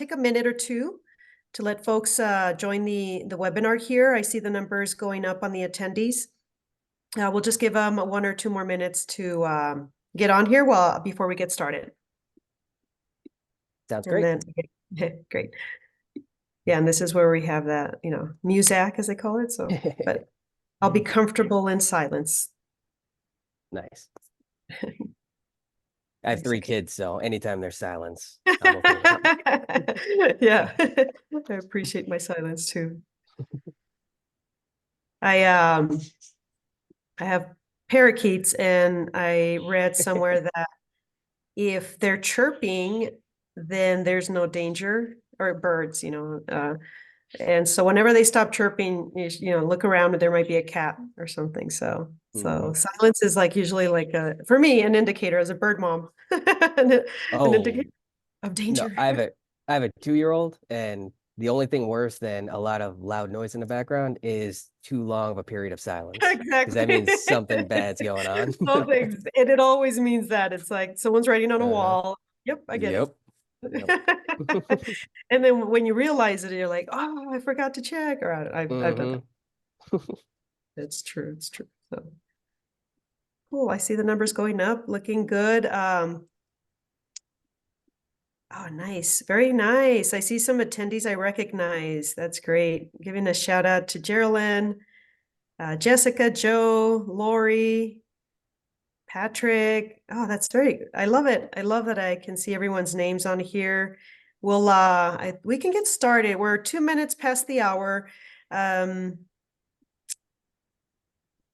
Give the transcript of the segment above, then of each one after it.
take a minute or two to let folks join the webinar here. I see the numbers going up on the attendees. We'll just give them 1 or 2 more minutes to get on here before we get started. Sounds And great. then, great. Yeah, and this is where we have that, music, as they call it. So, but I'll be comfortable in silence. Nice. I have 3 kids, so anytime there's silence, I'm okay with it. Yeah, I appreciate my silence too. I have parakeets, and I read somewhere that if they're chirping, then there's no danger, or birds, and so whenever they stop chirping, look around, and there might be a cat or something. So silence is usually for me, an indicator as a bird mom, an indicator of danger. No, I have a 2-year-old, and the only thing worse than a lot of loud noise in the background is too long of a period of silence. Exactly. Because that means something bad's going on. And it always means that. It's like someone's writing on a wall. Yep, I get it. Yep. And then when you realize it, you're like, oh, I forgot to check. Or I've done that. It's true. It's true. So cool. I see the numbers going up, looking good. Oh, nice. Very nice. I see some attendees I recognize. That's great. Giving a shout out to Geraldine, Jessica, Joe, Lori, Patrick. Oh, that's great. I love it. I love that I can see everyone's names on here. We'll we can get started. We're 2 minutes past the hour.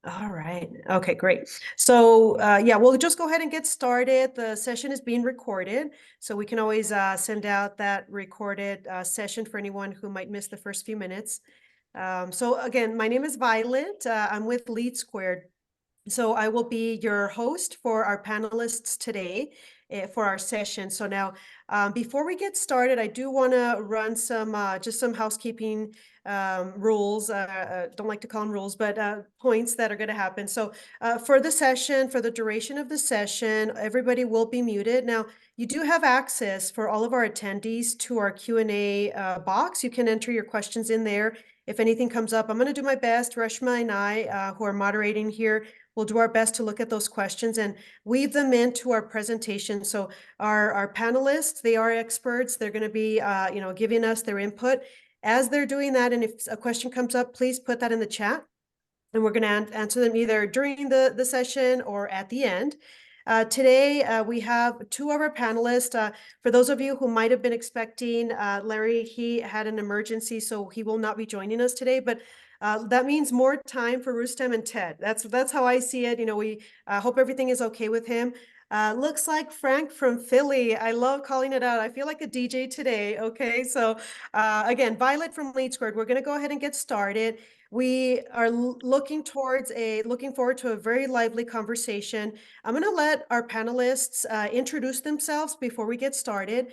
All right. Okay, great. So yeah, we'll just go ahead and get started. The session is being recorded, so we can always send out that recorded session for anyone who might miss the first few minutes. So again, my name is Violet. I'm with Lead Squared. So I will be your host for our panelists today for our session. So now, before we get started, I do want to run some just some housekeeping rules. Don't like to call them rules, but points that are going to happen. So for the session, for the duration of the session, everybody will be muted. Now, you do have access for all of our attendees to our Q&A box. You can enter your questions in there. If anything comes up, I'm going to do my best. Reshma and I, who are moderating here, we'll do our best to look at those questions and weave them into our presentation. So our panelists, they are experts. They're going to be, giving us their input. As they're doing that, and if a question comes up, please put that in the chat. And we're going to answer them either during the session or at the end. Today, we have 2 of our panelists. For those of you who might have been expecting Larry, he had an emergency, so he will not be joining us today. But that means more time for Rustem and Ted. That's how I see it. We hope everything is okay with him. Looks like Frank from Philly. I love calling it out. I feel like a DJ today. Okay, so again, Violet from Lead Squared. We're going to go ahead and get started. We are looking forward to a very lively conversation. I'm going to let our panelists introduce themselves before we get started.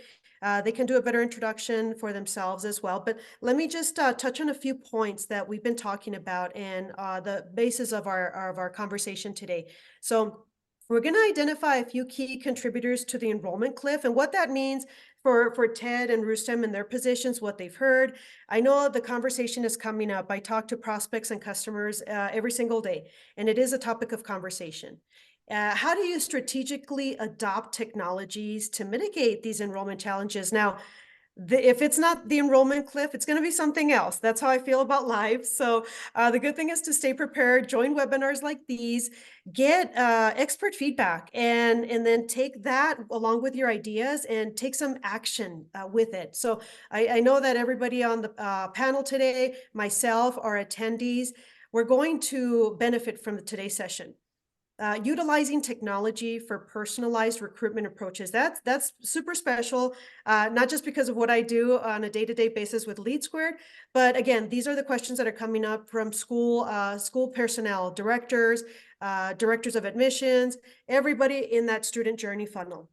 They can do a better introduction for themselves as well. But let me just touch on a few points that we've been talking about and the basis of our conversation today. So we're going to identify a few key contributors to the enrollment cliff and what that means for Ted and Rustem in their positions, what they've heard. I know the conversation is coming up. I talk to prospects and customers every single day, and it is a topic of conversation. How do you strategically adopt technologies to mitigate these enrollment challenges? Now, if it's not the enrollment cliff, it's going to be something else. That's how I feel about life. So the good thing is to stay prepared, join webinars like these, get expert feedback, and then take that along with your ideas and take some action with it. So I know that everybody on the panel today, myself, our attendees, we're going to benefit from today's session. Utilizing technology for personalized recruitment approaches. That's super special, not just because of what I do on a day-to-day basis with Lead Squared, but again, these are the questions that are coming up from school personnel, directors, directors of admissions, everybody in that student journey funnel.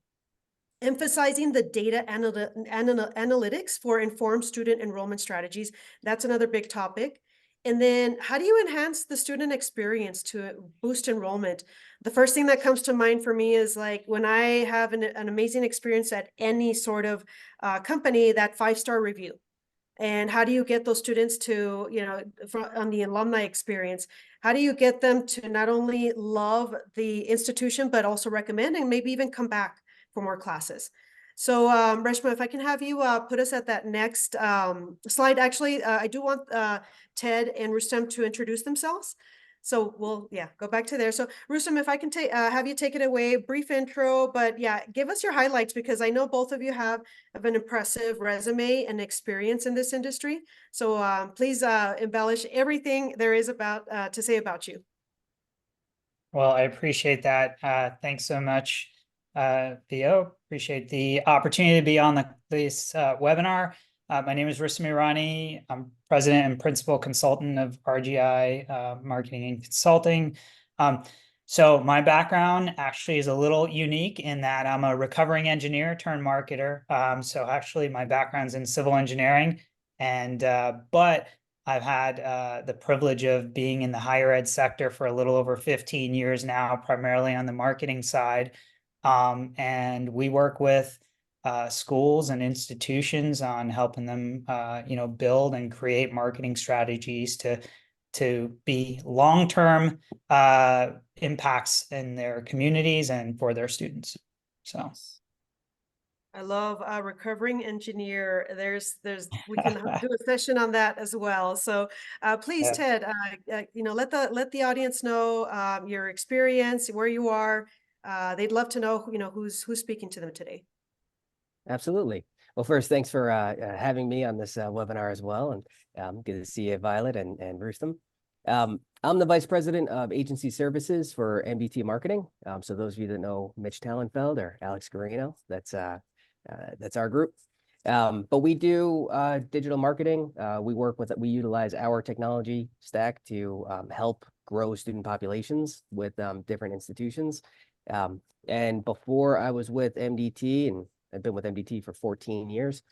Emphasizing the data analytics for informed student enrollment strategies. That's another big topic. And then how do you enhance the student experience to boost enrollment? The first thing that comes to mind for me is like when I have an amazing experience at any sort of company, that 5-star review. And how do you get those students to, on the alumni experience, how do you get them to not only love the institution, but also recommend and maybe even come back for more classes? So, Reshma, if I can have you put us at that next slide. Actually, I do want Ted and Rustem to introduce themselves. So we'll, yeah, go back to there. So Rustem, if I can have you take it away, brief intro, but yeah, give us your highlights because I know both of you have an impressive resume and experience in this industry. So please embellish everything there is about to say about you. Well, I appreciate that. Thanks so much, Theo. Appreciate the opportunity to be on this webinar. My name is Rustam Irani. I'm president and principal consultant of RGI Marketing and Consulting. So my background actually is a little unique in that I'm a recovering engineer turned marketer. So actually my background's in civil engineering, and but I've had the privilege of being in the higher ed sector for a little over 15 years now, primarily on the marketing side. And we work with schools and institutions on helping them, build and create marketing strategies to be long-term impacts in their communities and for their students. So. I love recovering engineer. We can do a session on that as well. So please, Yeah. Ted, let the audience know your experience, where you are. They'd love to know, who's speaking to them today. Absolutely. Well, first, thanks for having me on this webinar as well. And good to see you, Violet and Rustam. I'm the Vice President of Agency Services for MBT Marketing. So those of you that know Mitch Tallenfeld or Alex Guarino, that's our group. But we do digital marketing. We utilize our technology stack to help grow student populations with different institutions. And before I was with MDT, and I've been with MDT for 14 years.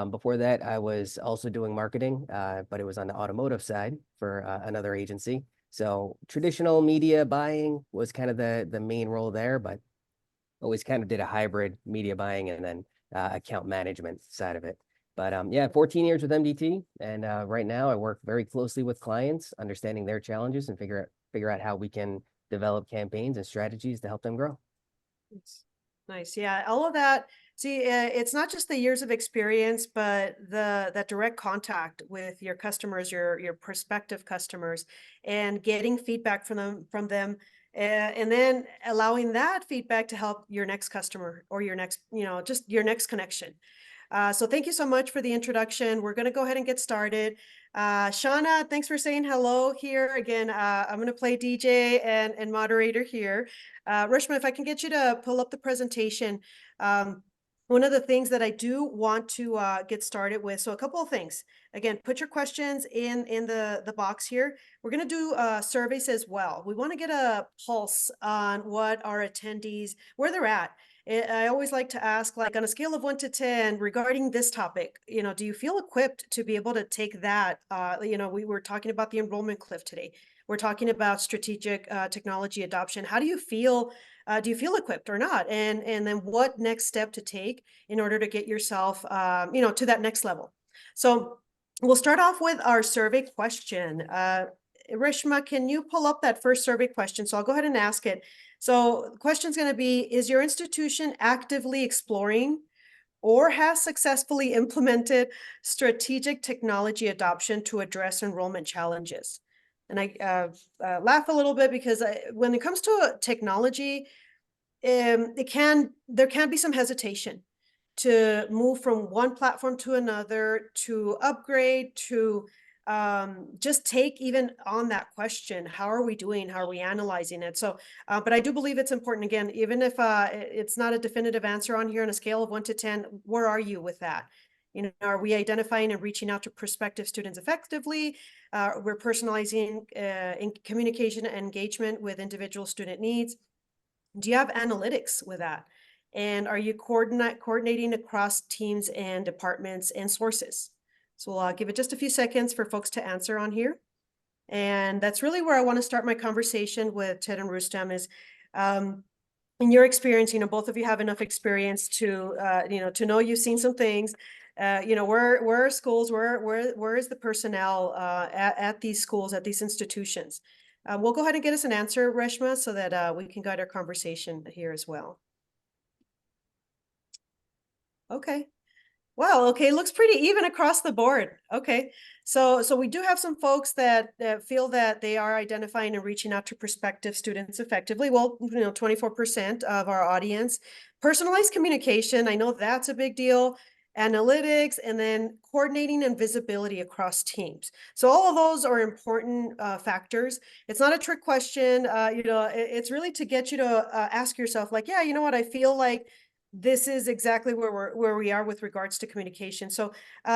Before that, I was also doing marketing, but it was on the automotive side for another agency. So traditional media buying was kind of the main role there, but always kind of did a hybrid media buying and then account management side of it. But yeah, 14 years with MDT, and right now I work very closely with clients, understanding their challenges and figure out how we can develop campaigns and strategies to help them grow. Nice. Yeah, all of that. See, it's not just the years of experience, but that direct contact with your customers, your prospective customers, and getting feedback from them, and then allowing that feedback to help your next customer or your next, just your next connection. So thank you so much for the introduction. We're going to go ahead and get started. Shauna, thanks for saying hello here. Again, I'm going to play DJ and moderator here. Rishma, if I can get you to pull up the presentation. One of the things that I do want to get started with, so a couple of things. Again, put your questions in the box here. We're going to do surveys as well. We want to get a pulse on what our attendees, where they're at. I always like to ask, like on a scale of 1 to 10 regarding this topic, do you feel equipped to be able to take that? We were talking about the enrollment cliff today. We're talking about strategic technology adoption. How do you feel? Do you feel equipped or not? And then what next step to take in order to get yourself, to that next level? So we'll start off with our survey question. Rishma, can you pull up that first survey question? So I'll go ahead and ask it. So the question is going to be, is your institution actively exploring or has successfully implemented strategic technology adoption to address enrollment challenges? And I laugh a little bit because when it comes to technology, there can be some hesitation to move from one platform to another, to upgrade, to just take even on that question, how are we doing? How are we analyzing it? So, but I do believe it's important, again, even if it's not a definitive answer on here on a scale of 1 to 10, where are you with that? Are we identifying and reaching out to prospective students effectively? We're personalizing in communication and engagement with individual student needs. Do you have analytics with that? And are you coordinating across teams and departments and sources? So I'll give it just a few seconds for folks to answer on here. And that's really where I want to start my conversation with Ted and Rustam is, in your experience, both of you have enough experience to, to know you've seen some things. Where are schools, where is the personnel at these schools, at these institutions? We'll go ahead and get us an answer, Reshma, so that we can guide our conversation here as well. Okay. Wow, okay, looks pretty even across the board. Okay, so we do have some folks that feel that they are identifying and reaching out to prospective students effectively. Well, 24% of our audience. Personalized communication, I know that's a big deal. Analytics, and then coordinating and visibility across teams. So all of those are important factors. It's not a trick question. It's really to get you to ask yourself, like, yeah, you know what, I feel like this is exactly where we are with regards to communication. So,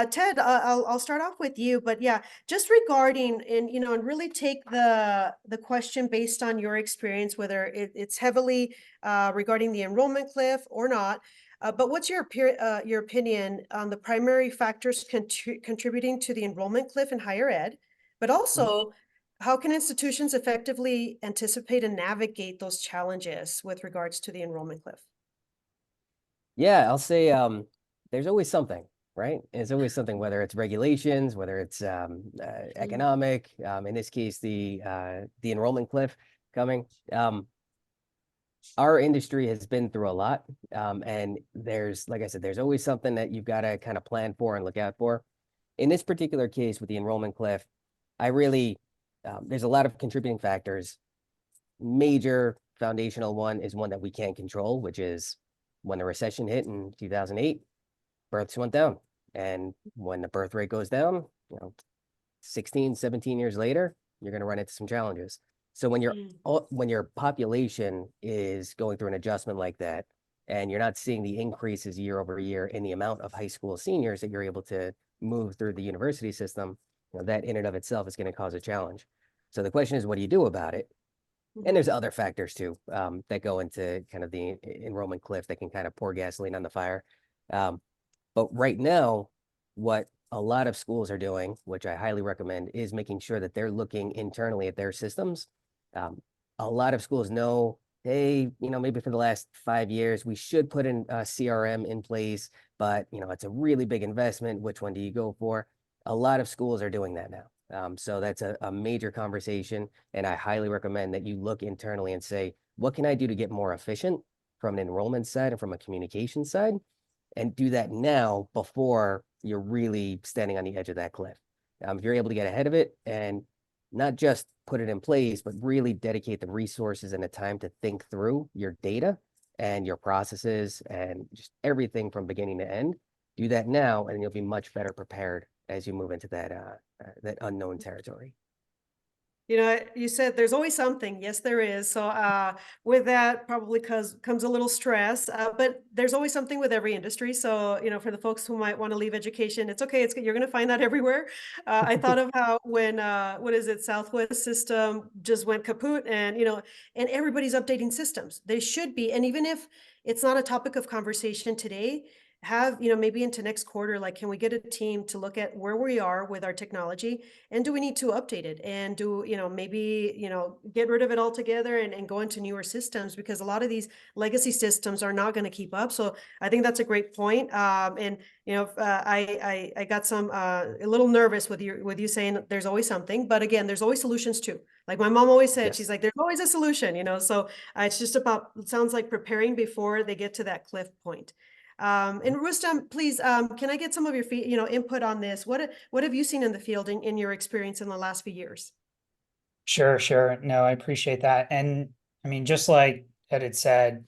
Ted, I'll start off with you, but yeah, just regarding and really take the question based on your experience, whether it's heavily regarding the enrollment cliff or not. But what's your opinion on the primary factors contributing to the enrollment cliff in higher ed, but also how can institutions effectively anticipate and navigate those challenges with regards to the enrollment cliff? Yeah, I'll say there's always something, right? There's always something, whether it's regulations, whether it's economic, in this case, the enrollment cliff coming. Our industry has been through a lot. And like I said, there's always something that you've got to kind of plan for and look out for. In this particular case with the enrollment cliff, there's a lot of contributing factors. Major foundational one is one that we can't control, which is when the recession hit in 2008, births went down. And when the birth rate goes down, 16, 17 years later, you're going to run into some challenges. So when your population is going through an adjustment like that, and you're not seeing the increases year over year in the amount of high school seniors that you're able to move through the university system, that in and of itself is going to cause a challenge. So the question is, what do you do about it? And there's other factors too that go into kind of the enrollment cliff that can kind of pour gasoline on the fire. But right now, what a lot of schools are doing, which I highly recommend, is making sure that they're looking internally at their systems. A lot of schools know, hey, maybe for the last 5 years, we should put in a CRM in place, but it's a really big investment. Which one do you go for? A lot of schools are doing that now. So that's a major conversation, and I highly recommend that you look internally and say, what can I do to get more efficient from an enrollment side and from a communication side, and do that now before you're really standing on the edge of that cliff. If you're able to get ahead of it and not just put it in place, but really dedicate the resources and the time to think through your data and your processes and just everything from beginning to end, do that now, and you'll be much better prepared as you move into that unknown territory. You said there's always something. Yes, there is. So with that probably comes a little stress, but there's always something with every industry. So, for the folks who might want to leave education, it's okay. You're going to find that everywhere. I thought of how when, what is it, Southwest system just went kaput and everybody's updating systems. They should be. And even if it's not a topic of conversation today, have, maybe into next quarter, like, can we get a team to look at where we are with our technology, and do we need to update it, and do, maybe, get rid of it altogether and go into newer systems, because a lot of these legacy systems are not going to keep up. So I think that's a great point. And I got a little nervous with you saying there's always something, but again, there's always solutions too. Like my mom always said, she's like, there's always a solution, so it's just about, it sounds like preparing before they get to that cliff point. And Rustam, please, can I get some of your input on this? What have you seen in the field in your experience in the last few years? Sure. No, I appreciate that. And I mean, just like Ed had said,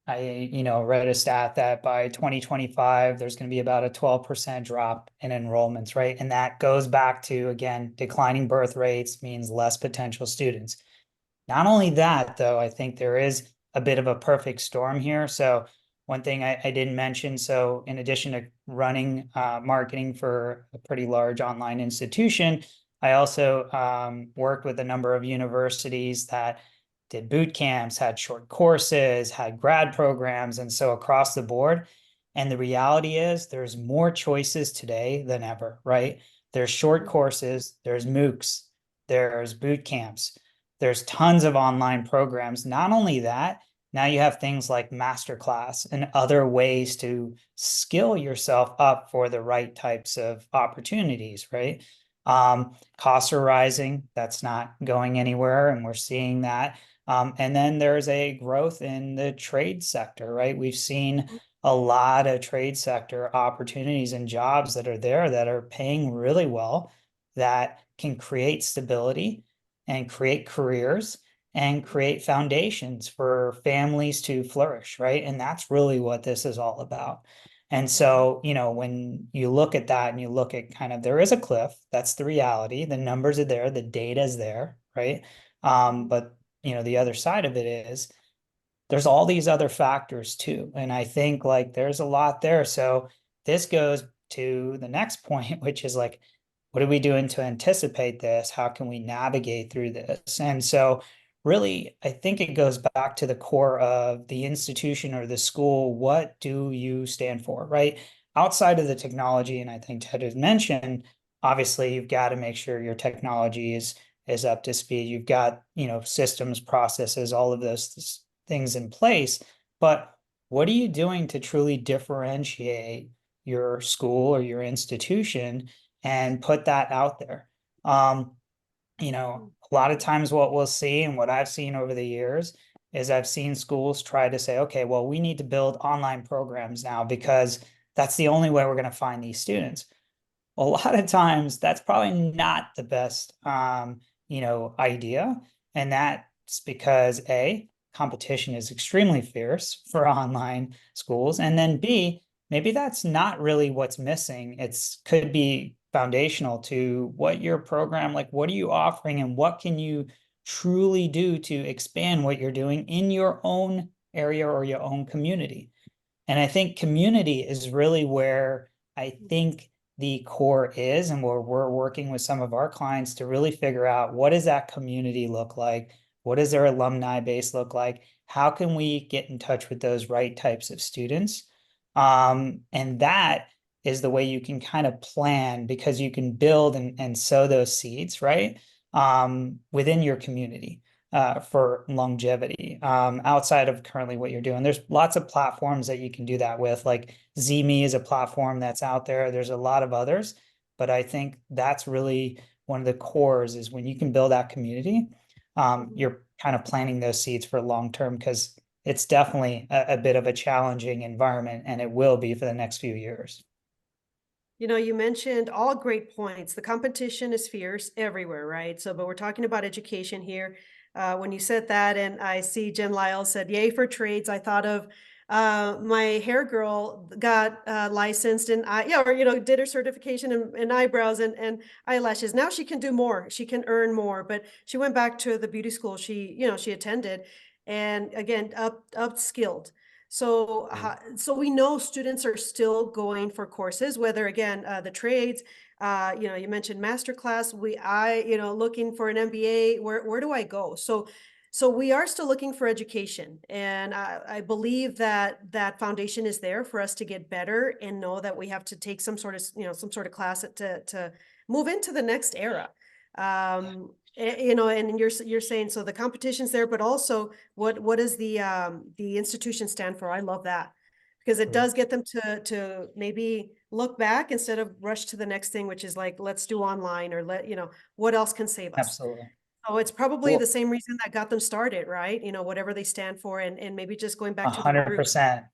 I read a stat that by 2025, there's going to be about a 12% drop in enrollments, right? And that goes back to, again, declining birth rates means less potential students. Not only that, though, I think there is a bit of a perfect storm here. So one thing I didn't mention, so in addition to running marketing for a pretty large online institution, I also worked with a number of universities that did boot camps, had short courses, had grad programs, and so across the board. And the reality is there's more choices today than ever, right? There's short courses, there's MOOCs, there's boot camps, there's tons of online programs. Not only that, now you have things like masterclass and other ways to skill yourself up for the right types of opportunities, right? Costs are rising. That's not going anywhere, and we're seeing that. And then there's a growth in the trade sector, right? We've seen a lot of trade sector opportunities and jobs that are there that are paying really well, that can create stability and create careers and create foundations for families to flourish, right? And that's really what this is all about. And so, you know, when you look at that and you look at kind of, there is a cliff, that's the reality. The numbers are there, the data is there, right? But you know, the other side of it is there's all these other factors too. And I think like there's a lot there. So this goes to the next point, which is like, what are we doing to anticipate this? How can we navigate through this? And so really, I think it goes back to the core of the institution or the school. What do you stand for, right? Outside of the technology, and I think Ted has mentioned, obviously you've got to make sure your technology is up to speed. You've got, you know, systems, processes, all of those things in place. But what are you doing to truly differentiate your school or your institution and put that out there? You know, a lot of times what we'll see and what I've seen over the years is I've seen schools try to say, okay, well, we need to build online programs now because that's the only way we're going to find these students. A lot of times that's probably not the best you know, idea. And that's because A, competition is extremely fierce for online schools. And then B, maybe that's not really what's missing. It's could be foundational to what your program, like what are you offering and what can you truly do to expand what you're doing in your own area or your own community. And I think community is really where I think the core is, and where we're working with some of our clients to really figure out what does that community look like? What does their alumni base look like? How can we get in touch with those right types of students? And that is the way you can kind of plan, because you can build and sow those seeds, right? Within your community for longevity outside of currently what you're doing. There's lots of platforms that you can do that with, like ZME is a platform that's out there. There's a lot of others, but I think that's really one of the cores is when you can build that community, you're kind of planting those seeds for long term, because it's definitely a bit of a challenging environment, and it will be for the next few years. You know, you mentioned all great points. The competition is fierce everywhere, right? So, but we're talking about education here. When you said that, and I see Jen Lyle said, "Yay for trades," I thought of my hair girl got licensed and yeah, or you know, did her certification in eyebrows and eyelashes. Now she can do more. She can earn more. But she went back to the beauty school she attended, and again, upskilled. So, so we know students are still going for courses, whether again, the trades, you know, you mentioned masterclass, you know, looking for an MBA, where do I go? So we are still looking for education. And I believe that that foundation is there for us to get better and know that we have to take some sort of, you know, some sort of class to move into the next era. You know, and you're saying, so the competition's there, but also what does the institution stand for? I love that, because it does get them to maybe look back instead of rush to the next thing, which is like, let's do online, or you know, what else can save us? Absolutely. So it's probably Well, the same reason that got them started, right? You know, whatever they stand for, and maybe just going back to the root. 100%.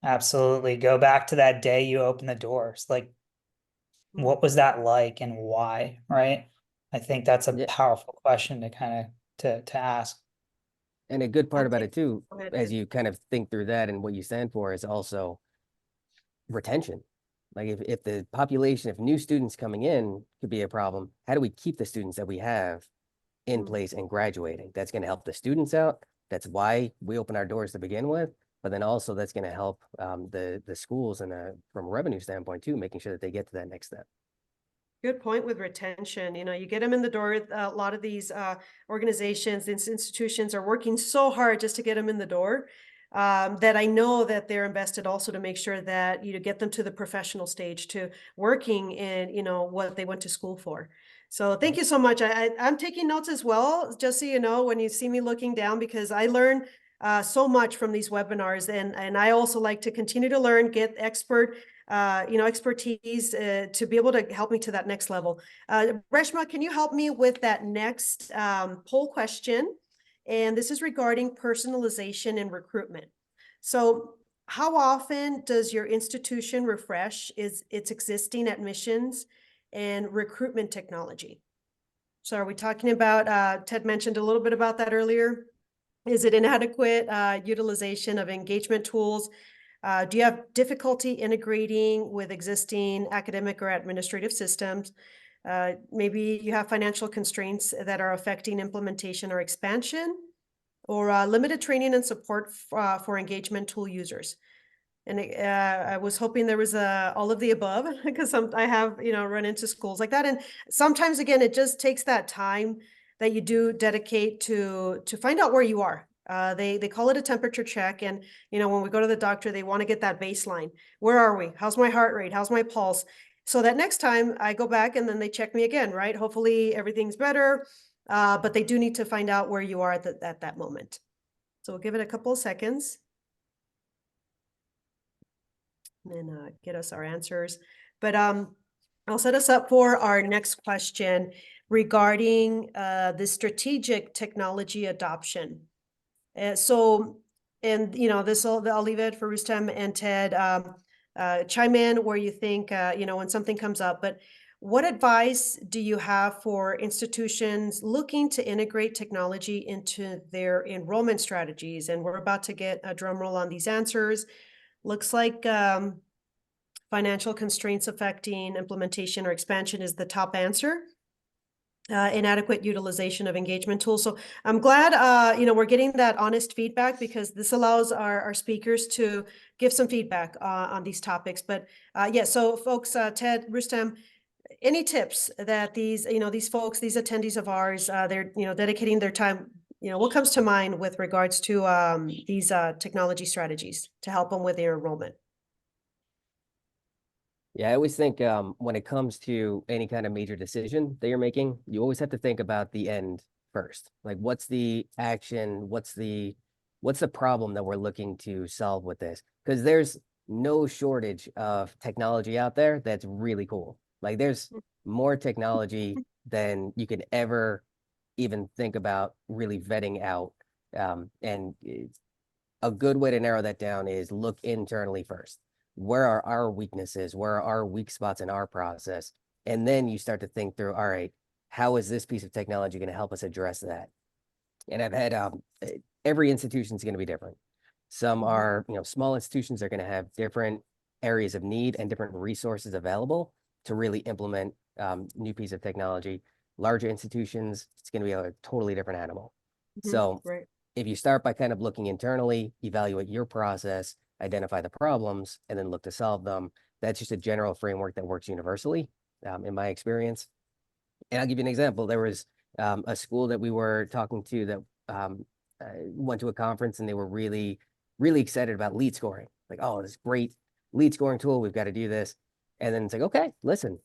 Absolutely. Go back to that day you opened the doors. Like, what was that like and why, right? I think that's a yeah, powerful question to kind of to ask. and a good part I about think, it too, go ahead, as Ed. you kind of think through that and what you stand for, is also retention. Like if the population, if new students coming in could be a problem, how do we keep the students that we have in place and graduating? That's going to help the students out. That's why we open our doors to begin with. But then also that's going to help the schools and from a revenue standpoint too, making sure that they get to that next step. Good point with retention. You know, you get them in the door. A lot of these organizations, these institutions are working so hard just to get them in the door. that I know that they're invested also to make sure that you get them to the professional stage, to working in, what they went to school for. So thank you so much. I'm taking notes as well, just so you know, when you see me looking down, because I learn so much from these webinars, and I also like to continue to learn, get expertise to be able to help me to that next level. Reshma, can you help me with that next poll question? And this is regarding personalization and recruitment. So how often does your institution refresh its existing admissions and recruitment technology? So are we talking about, Ted mentioned a little bit about that earlier. Is it inadequate utilization of engagement tools? Do you have difficulty integrating with existing academic or administrative systems? Maybe you have financial constraints that are affecting implementation or expansion, or limited training and support for engagement tool users. And I was hoping there was all of the above, because I have, run into schools like that. And sometimes, again, it just takes that time that you do dedicate to find out where you are. They call it a temperature check. And, when we go to the doctor, they want to get that baseline. Where are we? How's my heart rate? How's my pulse? So that next time I go back and then they check me again, right? Hopefully everything's better. But they do need to find out where you are at that moment. So we'll give it a couple of seconds. And then get us our answers. But I'll set us up for our next question regarding the strategic technology adoption. So, and I'll leave it for Rustam and Ted. Chime in where you think, when something comes up. But what advice do you have for institutions looking to integrate technology into their enrollment strategies? And we're about to get a drum roll on these answers. Looks like financial constraints affecting implementation or expansion is the top answer. Inadequate utilization of engagement tools. So I'm glad, we're getting that honest feedback, because this allows our speakers to give some feedback on these topics. But yeah, so folks, Ted, Rustam, any tips that these folks, these attendees of ours, they're, dedicating their time, what comes to mind with regards to these technology strategies to help them with their enrollment? Yeah, I always think when it comes to any kind of major decision that you're making, you always have to think about the end first. Like, what's the action? What's the problem that we're looking to solve with this? Because there's no shortage of technology out there that's really cool. Like, there's more technology than you could ever even think about really vetting out. And a good way to narrow that down is look internally first. Where are our weaknesses? Where are our weak spots in our process? And then you start to think through, all right, how is this piece of technology going to help us address that? And I've had every institution is going to be different. Some are, small institutions are going to have different areas of need and different resources available to really implement new piece of technology. Larger institutions, it's going to be a totally different animal. So right. If you start by kind of looking internally, evaluate your process, identify the problems, and then look to solve them. That's just a general framework that works universally, in my experience. And I'll give you an example. There was a school that we were talking to that went to a conference, and they were really, really excited about lead scoring. Like, oh, this great lead scoring tool. We've got to do this. And then it's like, okay, listen,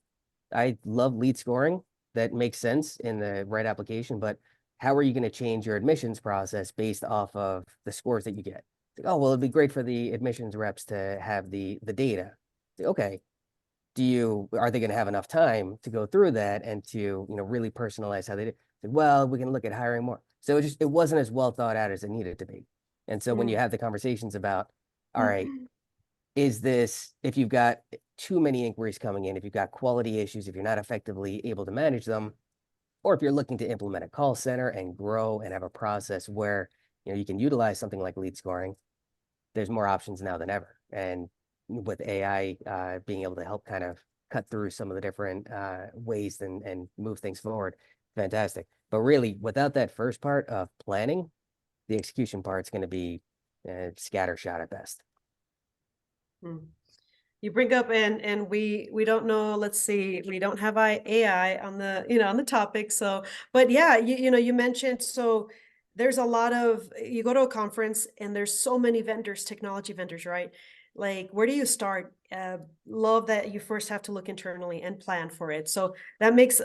I love lead scoring. That makes sense in the right application, but how are you going to change your admissions process based off of the scores that you get? Like, oh, well, it'd be great for the admissions reps to have the data. Like, okay, are they going to have enough time to go through that and to really personalize how they do? Like, well, we can look at hiring more. So it wasn't as well thought out as it needed to be. And so when you have the conversations about, all right, is this, if you've got too many inquiries coming in, if you've got quality issues, if you're not effectively able to manage them, or if you're looking to implement a call center and grow and have a process where you can utilize something like lead scoring, there's more options now than ever. And with AI being able to help kind of cut through some of the different ways and move things forward, fantastic. But really, without that first part of planning, the execution part's going to be scattershot at best. You bring up, and we don't know, let's see, we don't have AI on the on the topic. So, but yeah, you mentioned, so there's a lot of, you go to a conference and there's so many vendors, technology vendors, right? Like, where do you start? Love that you first have to look internally and plan for it. So that makes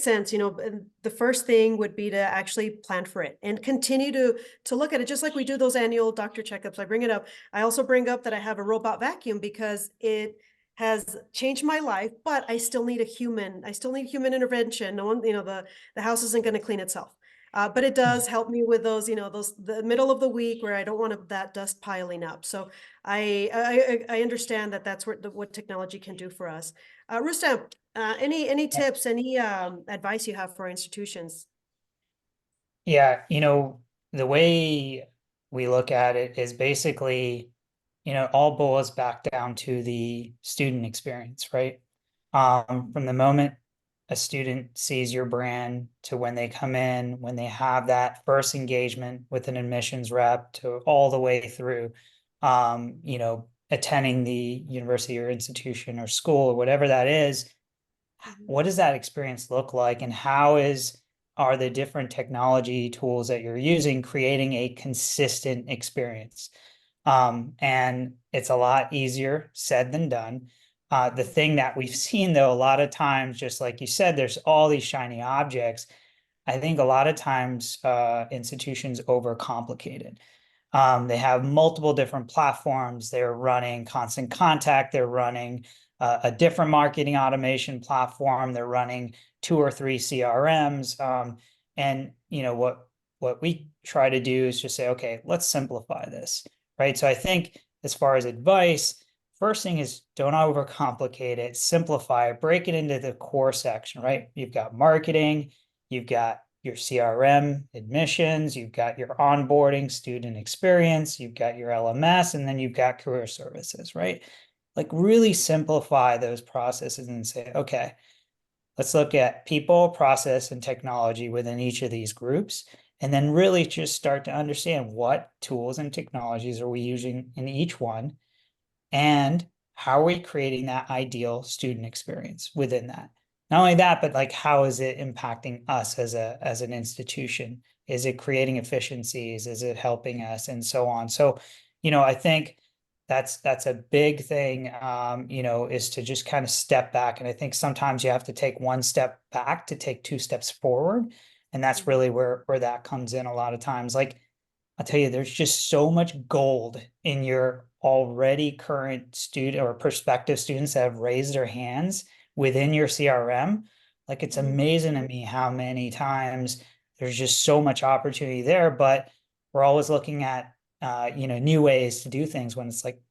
sense. You know, the first thing would be to actually plan for it and continue to look at it, just like we do those annual doctor checkups. I bring it up. I also bring up that I have a robot vacuum because it has changed my life, but I still need a human. I still need human intervention. No one, you know, the house isn't going to clean itself. But it does help me with those, you know, the middle of the week where I don't want that dust piling up. So I understand that that's what technology can do for us. Rustam, any tips, any advice you have for institutions? Yeah, the way we look at it is basically, all boils back down to the student experience, right? From the moment a student sees your brand to when they come in, when they have that first engagement with an admissions rep to all the way through, attending the university or institution or school or whatever that is, what does that experience look like, and are the different technology tools that you're using creating a consistent experience? And it's a lot easier said than done. The thing that we've seen, though, a lot of times, just like you said, there's all these shiny objects. I think a lot of times institutions overcomplicate it. They have multiple different platforms. They're running Constant Contact. They're running a different marketing automation platform. They're running 2 or 3 CRMs. And what we try to do is just say, okay, let's simplify this, right? So I think as far as advice, first thing is don't overcomplicate it, simplify it, break it into the core section, right? You've got marketing, you've got your CRM admissions, you've got your onboarding student experience, you've got your LMS, and then you've got career services, right? Like really simplify those processes and say, okay, let's look at people, process, and technology within each of these groups, and then really just start to understand what tools and technologies are we using in each one, and how are we creating that ideal student experience within that. Not only that, but like, how is it impacting us as an institution? Is it creating efficiencies? Is it helping us? And so on. So, I think that's a big thing, is to just kind of step back. And I think sometimes you have to take one step back to take 2 steps forward. And that's really where that comes in a lot of times. Like, I'll tell you, there's just so much gold in your already current student or prospective students that have raised their hands within your CRM. Like, it's amazing to me how many times there's just so much opportunity there, but we're always looking at, new ways to do things when it's like,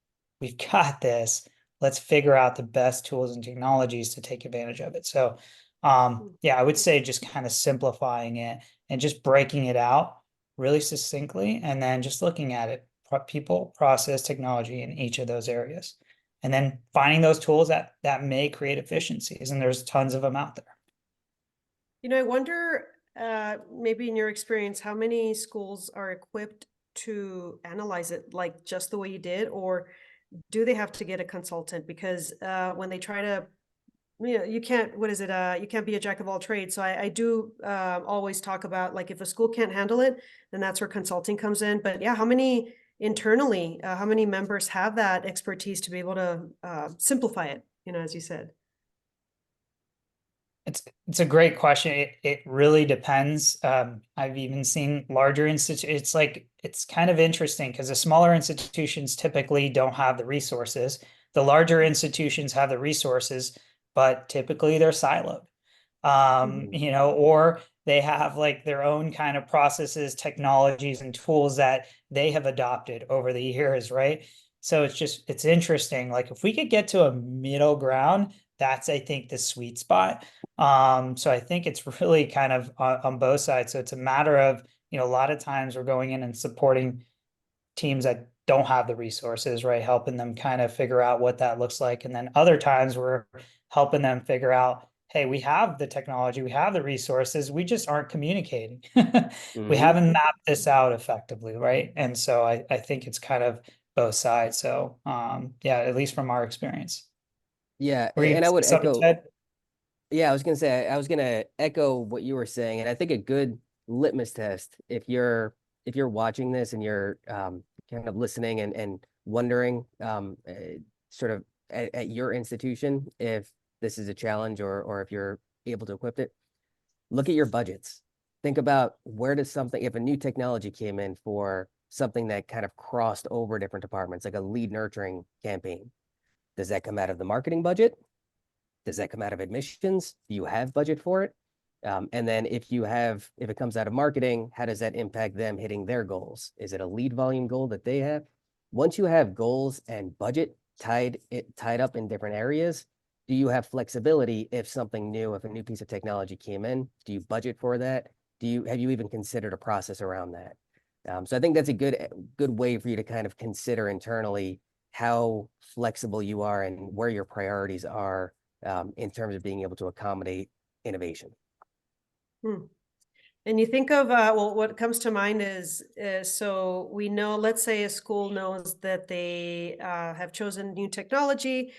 we've got this, let's figure out the best tools and technologies to take advantage of it. So, yeah, I would say just kind of simplifying it and just breaking it out really succinctly, and then just looking at it, people, process, technology in each of those areas, and then finding those tools that may create efficiencies, and there's tons of them out there. I wonder, maybe in your experience, how many schools are equipped to analyze it like just the way you did, or do they have to get a consultant? Because when they try to, you can't, what is it? You can't be a jack of all trades. So I do always talk about, like, if a school can't handle it, then that's where consulting comes in. But yeah, how many internally, how many members have that expertise to be able to simplify it, as you said? It's a great question. It really depends. I've even seen larger institutions. It's kind of interesting because the smaller institutions typically don't have the resources. The larger institutions have the resources, but typically they're siloed. Or they have like their own kind of processes, technologies, and tools that they have adopted over the years, right? So it's interesting. Like, if we could get to a middle ground, that's, I think, the sweet spot. So I think it's really kind of on both sides. So it's a matter of, a lot of times we're going in and supporting teams that don't have the resources, right? Helping them kind of figure out what that looks like. And then other times we're helping them figure out, hey, we have the technology, we have the resources, we just aren't communicating. We haven't mapped this out effectively, right? And so I think it's kind of both sides. So yeah, at least from our experience. Yeah, Were you and I would something, echo. Ted? Yeah, I was gonna say I was gonna echo what you were saying, and I think a good litmus test, if you're if you're watching this and you're kind of listening and wondering sort of at your institution if this is a challenge or if you're able to equip it, look at your budgets. Think about where does something, if a new technology came in for something that kind of crossed over different departments, like a lead nurturing campaign, does that come out of the marketing budget? Does that come out of admissions? Do you have budget for it? And then if it comes out of marketing, how does that impact them hitting their goals? Is it a lead volume goal that they have? Once you have goals and budget tied up in different areas, do you have flexibility if something new, if a new piece of technology came in? Do you budget for that? Have you even considered a process around that? So I think that's a good way for you to kind of consider internally how flexible you are and where your priorities are in terms of being able to accommodate innovation. And you think of, well, what comes to mind is, so we know, let's say a school knows that they have chosen new technology,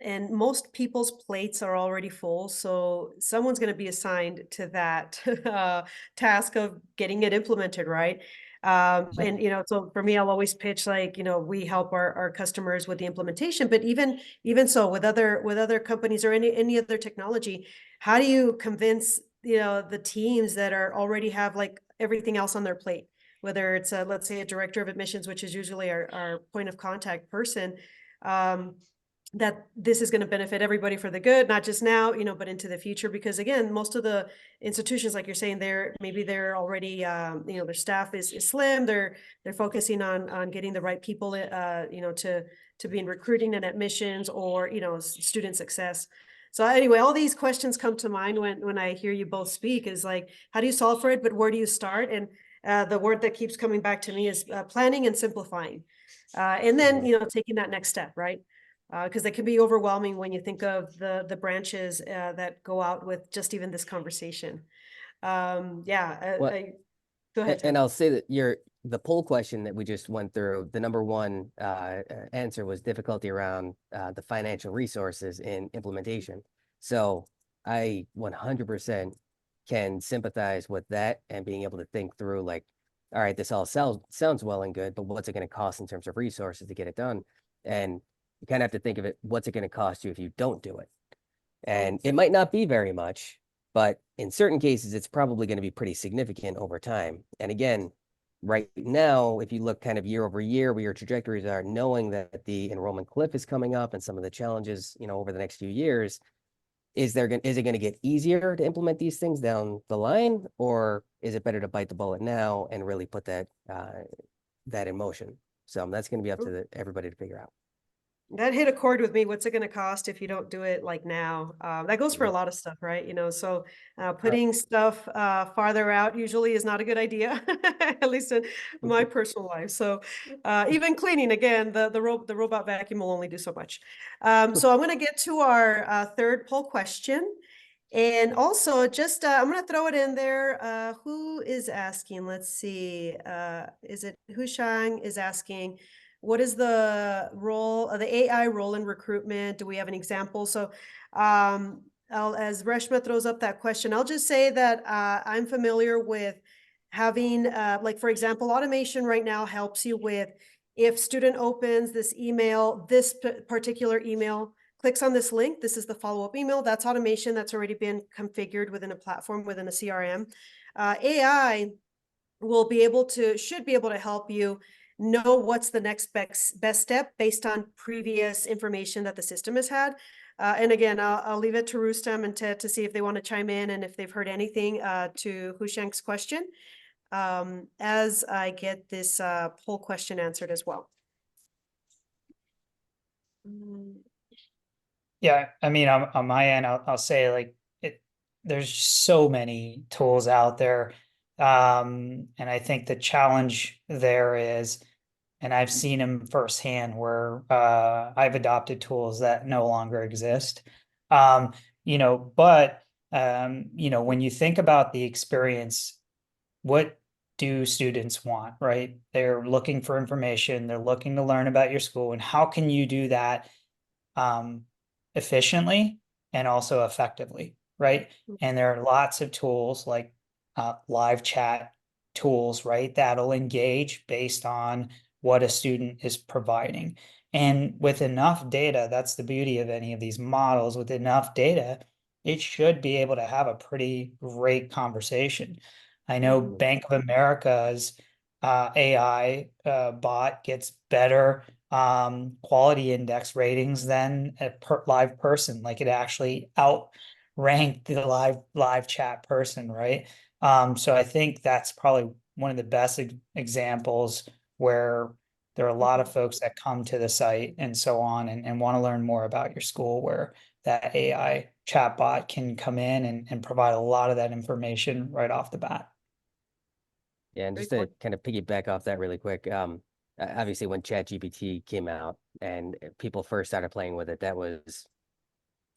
and most people's plates are already full. So someone's going to be assigned to that task of getting it implemented, right? And, so for me, I'll always pitch like, we help our customers with the implementation, but even so with other companies or any other technology, how do you convince the teams that are already have like everything else on their plate, whether it's let's say a director of admissions, which is usually our point of contact person, that this is going to benefit everybody for the good, not just now, but into the future. Because again, most of the institutions, like you're saying, they're already, their staff is slim. They're focusing on getting the right people, to be in recruiting and admissions or, student success. So anyway, all these questions come to mind when I hear you both speak, is like, how do you solve for it? But where do you start? And the word that keeps coming back to me is planning and simplifying. And then, taking that next step, right? Because it can be overwhelming when you think of the branches that go out with just even this conversation. Well, Go ahead, Tim. And I'll say that the poll question that we just went through, the number one answer was difficulty around the financial resources in implementation. So I 100% can sympathize with that and being able to think through like, all right, this all sounds well and good, but what's it going to cost in terms of resources to get it done? And you kind of have to think of it, what's it going to cost you if you don't do it? And it might not be very much, but in certain cases, it's probably going to be pretty significant over time. And again, right now, if you look kind of year over year where your trajectories are, knowing that the enrollment cliff is coming up and some of the challenges, over the next few years, is it going to get easier to implement these things down the line, or is it better to bite the bullet now and really put that in motion? So that's going to be up to everybody to figure out. That hit a chord with me. What's it going to cost if you don't do it like now? That goes for a lot of stuff, right? So putting stuff farther out usually is not a good idea, at least in my personal life. So even cleaning, again, the robot vacuum will only do so much. So I'm going to get to our third poll question. And also just, I'm going to throw it in there. Who is asking? Let's see. Is it Hushang is asking, what is the role of the AI role in recruitment? Do we have an example? So as Reshma throws up that question, I'll just say that I'm familiar with having, like, for example, automation right now helps you with, if student opens this email, this particular email, clicks on this link, this is the follow-up email, that's automation that's already been configured within a platform, within a CRM. AI should be able to help you know what's the next best step based on previous information that the system has had. And again, I'll leave it to Rustam and Ted to see if they want to chime in and if they've heard anything to Hushang's question as I get this poll question answered as well. Yeah, I mean, on my end, I'll say like there's so many tools out there. And I think the challenge there is, and I've seen them firsthand where I've adopted tools that no longer exist. But when you think about the experience, what do students want, right? They're looking for information, they're looking to learn about your school, and how can you do that efficiently and also effectively, right? And there are lots of tools like live chat tools, right, that'll engage based on what a student is providing. And with enough data, that's the beauty of any of these models, with enough data, it should be able to have a pretty great conversation. I know Bank of America's AI bot gets better quality index ratings than a live person. Like, it actually outranked the live chat person, right? So I think that's probably one of the best examples where there are a lot of folks that come to the site and so on and want to learn more about your school, where that AI chatbot can come in and provide a lot of that information right off the bat. Yeah, and Very just to cool. kind of piggyback off that really quick, obviously when ChatGPT came out and people first started playing with it, that was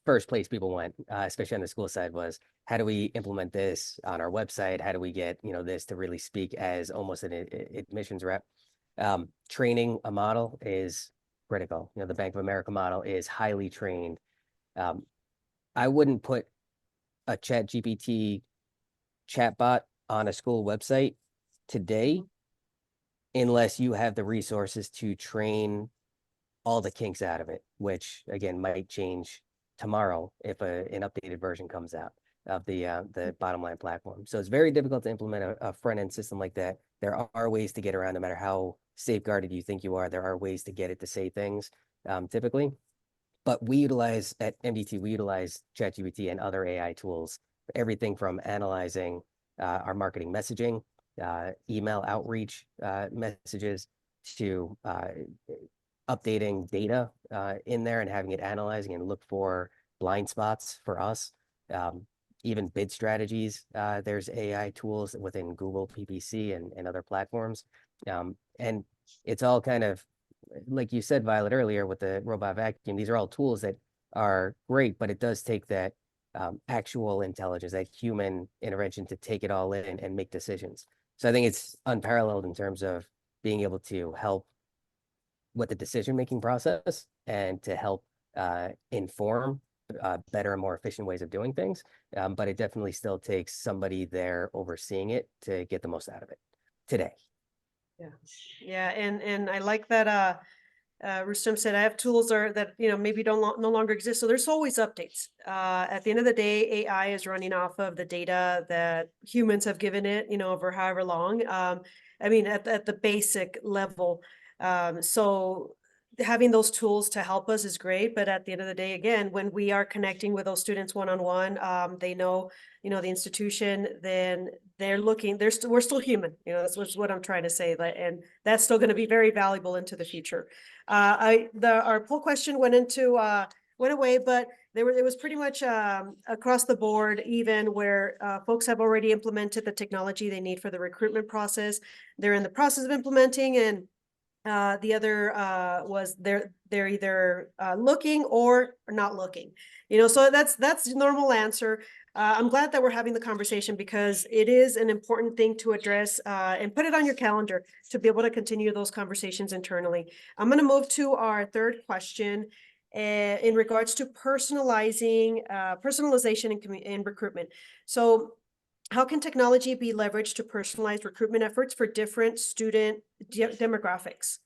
first place people went, especially on the school side, was how do we implement this on our website? How do we get, this to really speak as almost an admissions rep? Training a model is critical. The Bank of America model is highly trained. I wouldn't put a ChatGPT chatbot on a school website today unless you have the resources to train all the kinks out of it, which again might change tomorrow if an updated version comes out of the bottom line platform. So it's very difficult to implement a front end system like that. There are ways to get around, no matter how safeguarded you think you are. There are ways to get it to say things, typically. But we utilize at MDT, we utilize ChatGPT and other AI tools for everything from analyzing our marketing messaging, email outreach messages, to updating data in there and having it analyzing and look for blind spots for us. Even bid strategies, there's AI tools within Google PPC and other platforms. And it's all kind of, like you said, Violet, earlier with the robot vacuum, these are all tools that are great, but it does take that actual intelligence, that human intervention to take it all in and make decisions. So I think it's unparalleled in terms of being able to help with the decision-making process and to help inform better and more efficient ways of doing things. But it definitely still takes somebody there overseeing it to get the most out of it today. Yeah, yeah, and I like that. Rustam said, I have tools that maybe no longer exist. So there's always updates. At the end of the day, AI is running off of the data that humans have given it, over however long. I mean, at the basic level. So having those tools to help us is great. But at the end of the day, again, when we are connecting with those students one-on-one, they know, the institution, then they're looking, we're still human, that's what I'm trying to say. And that's still going to be very valuable into the future. Our poll question went away, but it was pretty much across the board, even where folks have already implemented the technology they need for the recruitment process. They're in the process of implementing, and the other was they're either looking or not looking. So that's the normal answer. I'm glad that we're having the conversation, because it is an important thing to address, and put it on your calendar to be able to continue those conversations internally. I'm going to move to our third question in regards to personalization in recruitment. So how can technology be leveraged to personalize recruitment efforts for different student demographics?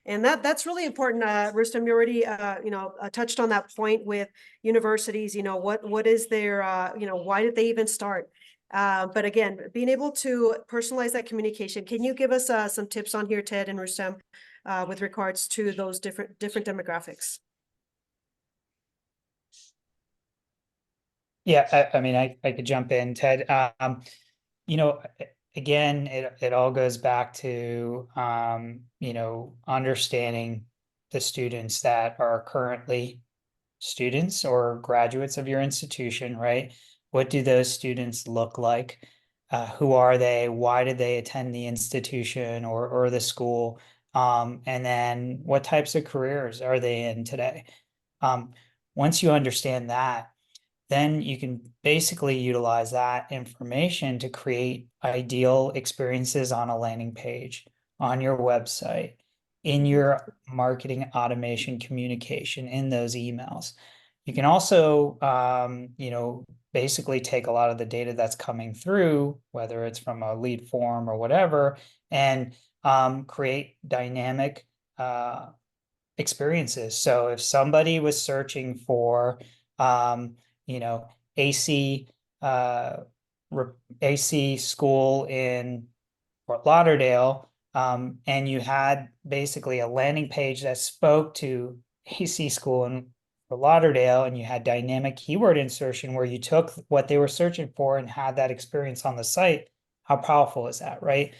And that's really important. Rustam, you already touched on that point with universities. What is their why did they even start? But again, being able to personalize that communication. Can you give us some tips on here, Ted and Rustam, with regards to those different demographics? Yeah, I mean, I could jump in, Ted. Again, it all goes back to understanding the students that are currently students or graduates of your institution, right? What do those students look like? Who are they? Why did they attend the institution or the school? And then what types of careers are they in today? Once you understand that, then you can basically utilize that information to create ideal experiences on a landing page, on your website, in your marketing automation communication, in those emails. You can also, basically take a lot of the data that's coming through, whether it's from a lead form or whatever, and create dynamic experiences. So if somebody was searching for, AC, uh, AC school in Fort Lauderdale, and you had basically a landing page that spoke to AC school in Fort Lauderdale, and you had dynamic keyword insertion where you took what they were searching for and had that experience on the site. How powerful is that, right?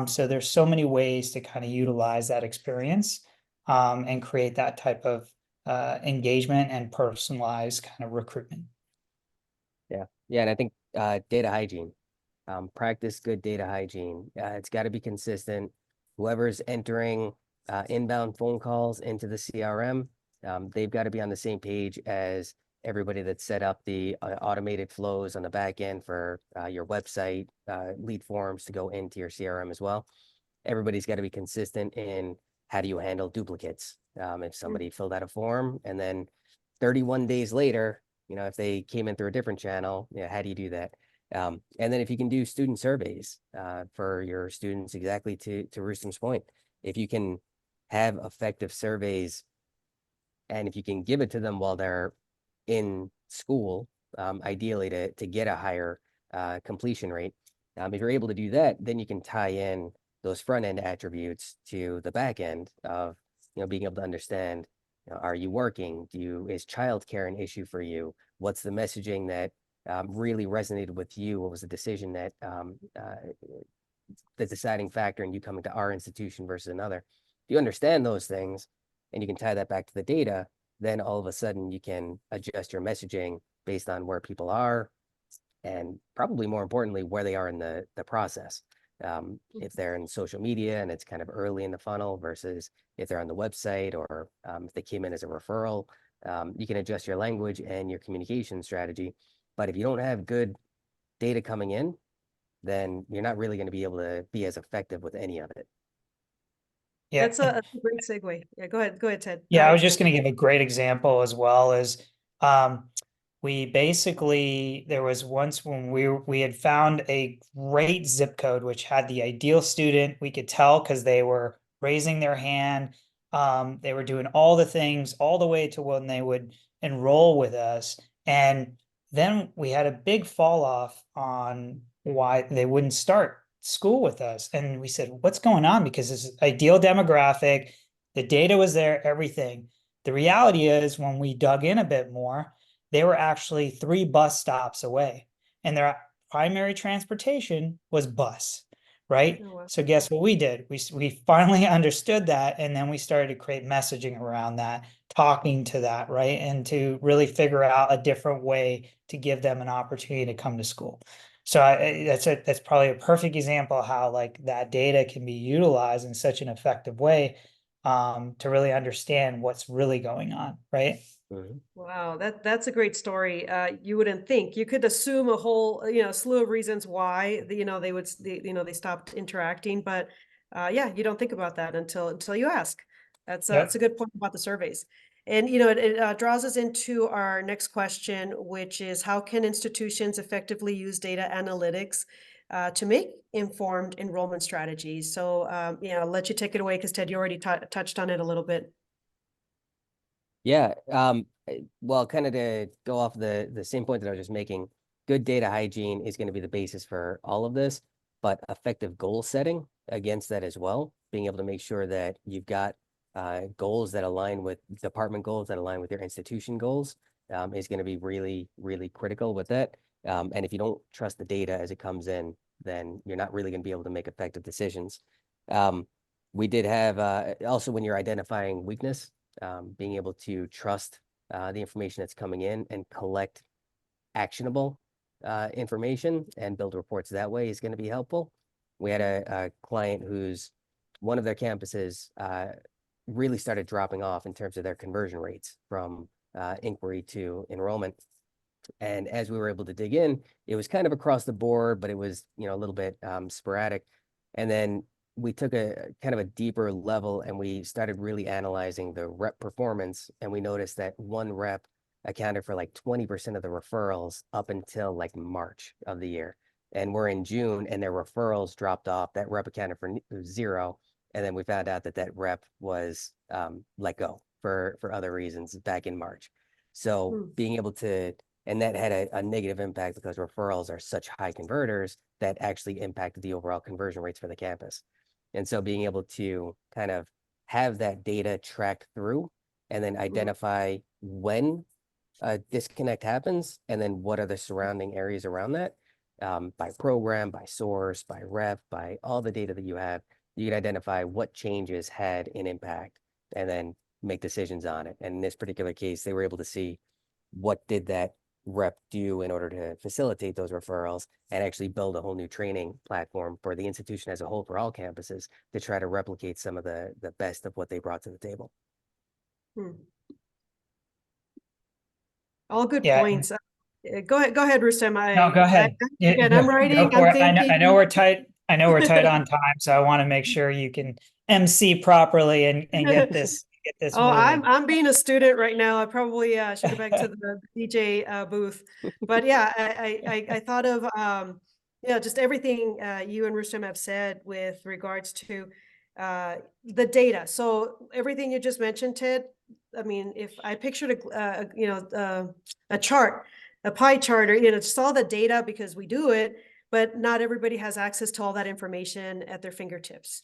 So there's so many ways to kind of utilize that experience and create that type of engagement and personalized kind of recruitment. Yeah, and I think data hygiene, practice good data hygiene. It's got to be consistent. Whoever's entering inbound phone calls into the CRM, they've got to be on the same page as everybody that set up the automated flows on the back end for your website, lead forms to go into your CRM as well. Everybody's got to be consistent in how do you handle duplicates. If somebody filled out a form and then 31 days later, if they came in through a different channel, how do you do that? And then if you can do student surveys for your students, exactly to Rustam's point, if you can have effective surveys and if you can give it to them while they're in school, ideally to get a higher completion rate. If you're able to do that, then you can tie in those front end attributes to the back end of being able to understand, are you working? Is childcare an issue for you? What's the messaging that really resonated with you? What was the decision that the deciding factor in you coming to our institution versus another? If you understand those things and you can tie that back to the data, then all of a sudden you can adjust your messaging based on where people are and probably more importantly, where they are in the process. If they're in social media and it's kind of early in the funnel versus if they're on the website or if they came in as a referral, you can adjust your language and your communication strategy. But if you don't have good data coming in, then you're not really going to be able to be as effective with any of it. Yeah. That's a great segue. Yeah, go ahead, Ted. Yeah, I was just going to give a great example as well as we basically, there was once when we had found a great zip code which had the ideal student. We could tell because they were raising their hand. They were doing all the things all the way to when they would enroll with us. And then we had a big fall off on why they wouldn't start school with us. And we said, what's going on? Because this is ideal demographic. The data was there, everything. The reality is when we dug in a bit more, they were actually 3 bus stops away and their primary transportation was bus, right? Oh, wow. So guess what we did? We finally understood that, and then we started to create messaging around that, talking to that, right? And to really figure out a different way to give them an opportunity to come to school. So that's probably a perfect example of how like that data can be utilized in such an effective way to really understand what's really going on, right? Wow, that's a great story. You wouldn't think. You could assume a whole, slew of reasons why, they stopped interacting, but yeah, you don't think about that until you ask. That's a good point about the surveys. And it draws us into our next question, which is how can institutions effectively use data analytics to make informed enrollment strategies? So I'll let you take it away because Ted, you already touched on it a little bit. Yeah. Well, kind of to go off the same point that I was just making, good data hygiene is going to be the basis for all of this, but effective goal setting against that as well, being able to make sure that you've got goals that align with department goals that align with your institution goals is going to be really, really critical with that. And if you don't trust the data as it comes in, then you're not really going to be able to make effective decisions. We did have also when you're identifying weakness, being able to trust the information that's coming in and collect actionable information and build reports that way is going to be helpful. We had a client who's one of their campuses really started dropping off in terms of their conversion rates from inquiry to enrollment. And as we were able to dig in, it was kind of across the board, but it was, a little bit sporadic. And then we took a kind of a deeper level and we started really analyzing the rep performance. And we noticed that one rep accounted for like 20% of the referrals up until like March of the year. And we're in June and their referrals dropped off. That rep accounted for 0. And then we found out that that rep was let go for other reasons back in March. So being able to, and that had a negative impact because referrals are such high converters that actually impacted the overall conversion rates for the campus. And so being able to kind of have that data tracked through and then identify when a disconnect happens and then what are the surrounding areas around that, by program, by source, by rep, by all the data that you have, you can identify what changes had an impact and then make decisions on it. And in this particular case, they were able to see what did that rep do in order to facilitate those referrals and actually build a whole new training platform for the institution as a whole for all campuses to try to replicate some of the best of what they brought to the table. All good Yeah. points. Go ahead, Rustem. No, go ahead. Again, I'm writing, Go for I'm it. I thinking. know we're tight. I know we're tight on time, so I want to make sure you can MC properly and get this Oh, moving. I'm being a student right now. I probably should go back to the DJ booth. But yeah, I thought of just everything you and Rustem have said with regards to the data. So everything you just mentioned, Ted. I mean, if I pictured a chart, a pie chart, or just all the data because we do it, but not everybody has access to all that information at their fingertips.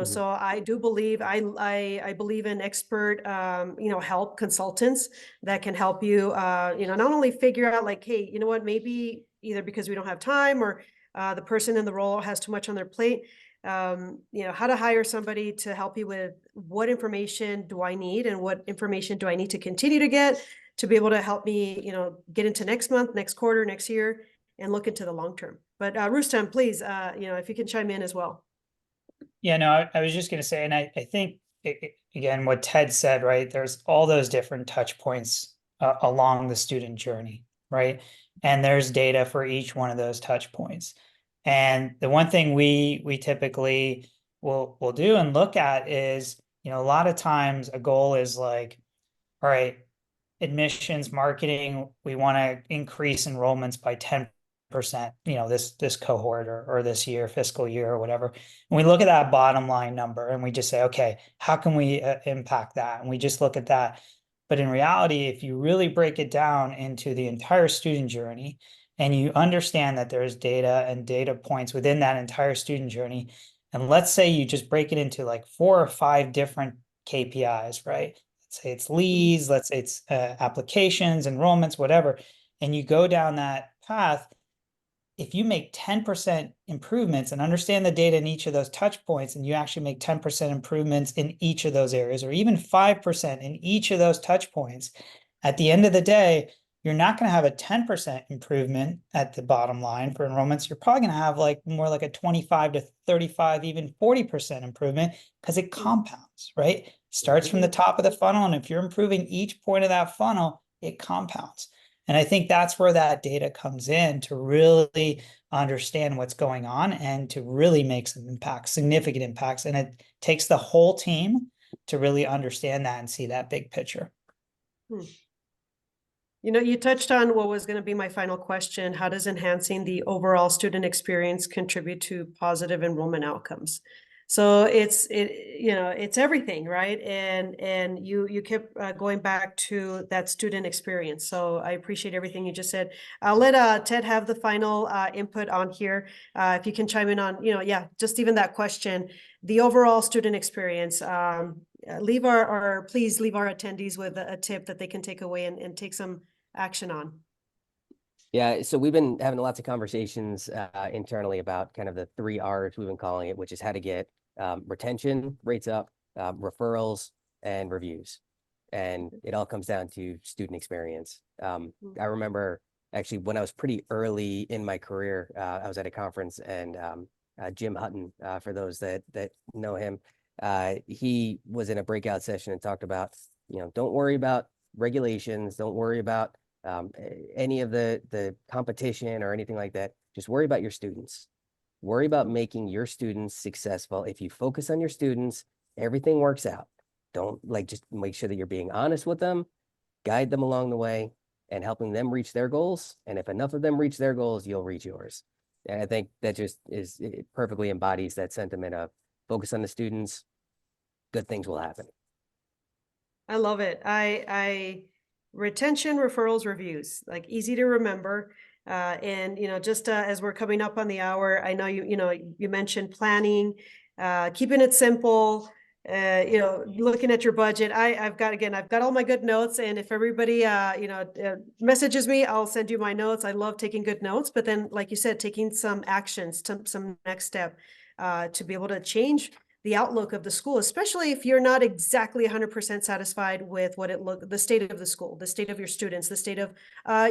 So I do believe I believe in expert help consultants that can help you not only figure out like, hey, you know what, maybe either because we don't have time or the person in the role has too much on their plate, how to hire somebody to help you with what information do I need and what information do I need to continue to get to be able to help me get into next month, next quarter, next year, and look into the long term. But Rustem, please, if you can chime in as well. Yeah, no, I was just going to say, and I think, again, what Ted said, right? There's all those different touch points along the student journey, right? And there's data for each one of those touch points. And the one thing we typically will do and look at is, a lot of times a goal is like, all right, admissions marketing, we want to increase enrollments by 10%, this cohort or this year, fiscal year or whatever. And we look at that bottom line number and we just say, okay, how can we impact that? And we just look at that. But in reality, if you really break it down into the entire student journey and you understand that there's data and data points within that entire student journey, and let's say you just break it into like 4 or 5 different KPIs, right? Let's say it's leads, let's say it's applications, enrollments, whatever, and you go down that path. If you make 10% improvements and understand the data in each of those touch points, and you actually make 10% improvements in each of those areas, or even 5% in each of those touch points, at the end of the day, you're not going to have a 10% improvement at the bottom line for enrollments. You're probably going to have more like a 25 to 35, even 40% improvement because it compounds, right? Starts from the top of the funnel. And if you're improving each point of that funnel, it compounds. And I think that's where that data comes in to really understand what's going on and to really make some impacts, significant impacts. And it takes the whole team to really understand that and see that big picture. You touched on what was going to be my final question. How does enhancing the overall student experience contribute to positive enrollment outcomes? So it's everything, right? And you kept going back to that student experience. So I appreciate everything you just said. I'll let Ted have the final input on here. If you can chime in on, just even that question, the overall student experience. Please leave our attendees with a tip that they can take away and take some action on. Yeah, so we've been having lots of conversations internally about kind of the 3 R's we've been calling it, which is how to get retention rates up, referrals, and reviews. And it all comes down to student experience. I remember actually when I was pretty early in my career, I was at a conference and Jim Hutton, for those that know him, he was in a breakout session and talked about, don't worry about regulations, don't worry about any of the competition or anything like that. Just worry about your students. Worry about making your students successful. If you focus on your students, everything works out. Don't just make sure that you're being honest with them guide them along the way, and helping them reach their goals. And if enough of them reach their goals, you'll reach yours. And I think that just it perfectly embodies that sentiment of focus on the students, good things will happen. I love it. I retention, referrals, reviews, like easy to remember. And just as we're coming up on the hour, I know you mentioned planning, keeping it simple. Looking at your budget. I've got all my good notes, and if everybody messages me, I'll send you my notes. I love taking good notes, but then, like you said, taking some actions, some next step to be able to change the outlook of the school, especially if you're not exactly 100% satisfied with the state of the school, the state of your students, the state of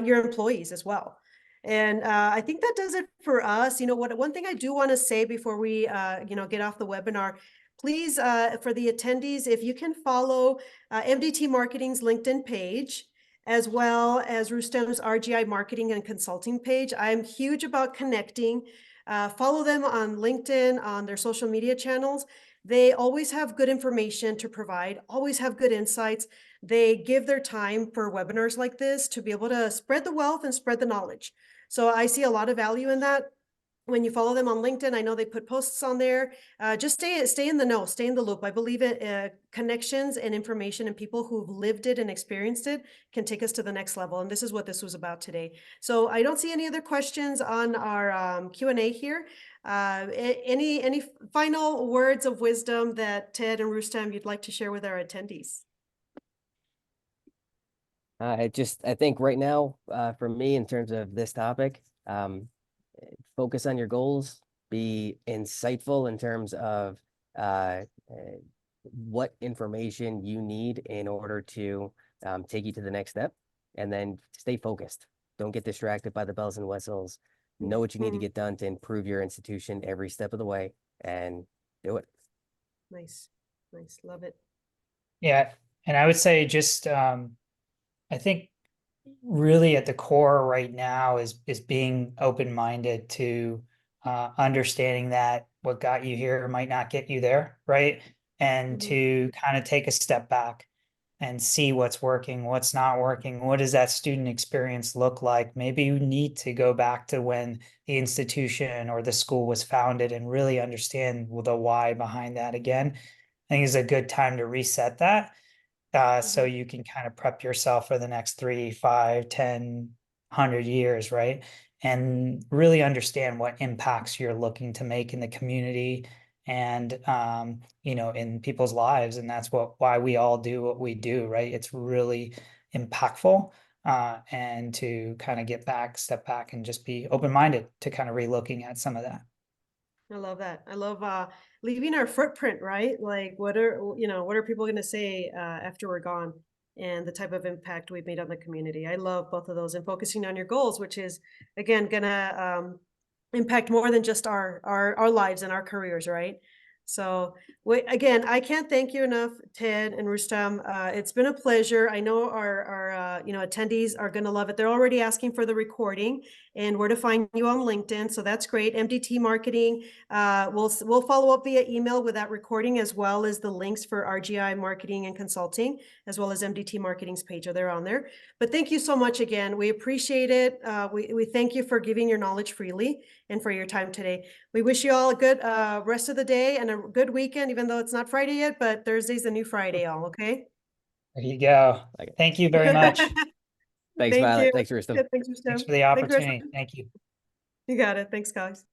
your employees as well. And I think that does it for us. One thing I do want to say before we, get off the webinar, please, for the attendees, if you can follow MDT Marketing's LinkedIn page, as well as Rustem's RGI Marketing and Consulting page. I'm huge about connecting. Follow them on LinkedIn, on their social media channels. They always have good information to provide, always have good insights. They give their time for webinars like this to be able to spread the wealth and spread the knowledge. So I see a lot of value in that. When you follow them on LinkedIn, I know they put posts on there. Just stay in the know, stay in the loop. I believe it. Connections and information and people who've lived it and experienced it can take us to the next level. And this is what this was about today. So I don't see any other questions on our Q&A here. Any final words of wisdom that Ted and Rustem you'd like to share with our attendees? I think right now, for me, in terms of this topic, focus on your goals, be insightful in terms of what information you need in order to take you to the next step, and then stay focused. Don't get distracted by the bells and whistles. Know what you need to get done to improve your institution every step of the way, and do it. Nice. Love it. Yeah. And I would say just, I think really at the core right now is being open-minded to understanding that what got you here might not get you there, right? And to kind of take a step back and see what's working, what's not working. What does that student experience look like? Maybe you need to go back to when the institution or the school was founded and really understand the why behind that again. I think it's a good time to reset that. So you can kind of prep yourself for the next 3, 5, 10, 100 years, right? And really understand what impacts you're looking to make in the community and in people's lives. And that's why we all do what we do, right? It's really impactful. And to kind of step back and just be open-minded to kind of relooking at some of that. I love that. I love leaving our footprint, right? Like what are people going to say after we're gone, and the type of impact we've made on the community. I love both of those, and focusing on your goals, which is again gonna impact more than just our lives and our careers, right? So again, I can't thank you enough, Ted and Rustem. It's been a pleasure. I know our attendees are going to love it. They're already asking for the recording and where to find you on LinkedIn. So that's great. MDT Marketing. We'll follow up via email with that recording, as well as the links for RGI Marketing and Consulting, as well as MDT Marketing's page. They're on there. But thank you so much again. We appreciate it. We thank you for giving your knowledge freely and for your time today. We wish you all a good rest of the day and a good weekend, even though it's not Friday yet, but Thursday's the new Friday, all okay? There you go. Thank you very much. Thanks, Thank Violet. you. Thanks, Rustem. Yeah, thanks, Rustem. Thanks for the Thanks, opportunity. Rustem. Thank you. You got it. Thanks, guys.